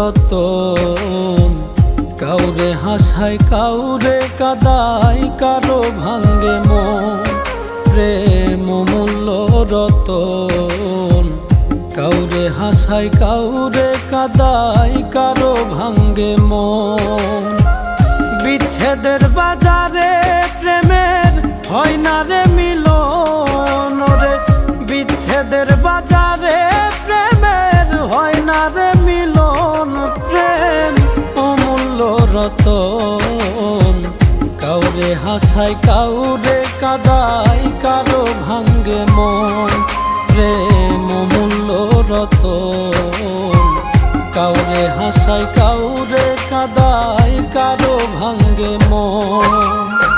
রতন। কাউরে হাসায় কাউরে কাদায়, কারো ভাঙ্গে মন। প্রেম অমূল্য রতন। কাউরে হাসায় কাউরে কাদায়, কারো ভাঙ্গে মন। বিচ্ছেদের বাজারে প্রেমের হয় না রে মিলন রে। বিচ্ছেদের বাজারে প্রেমের হয় না রে মিলন। প্রেম অমূল্য রতন। কাউরে হাসায় কাউরে কাদায়, কারো ভাঙ্গে মন। প্রেম অমূল্য রতন। কাউরে হাসায় কাউরে কাদায়, কারো ভাঙ্গে মন।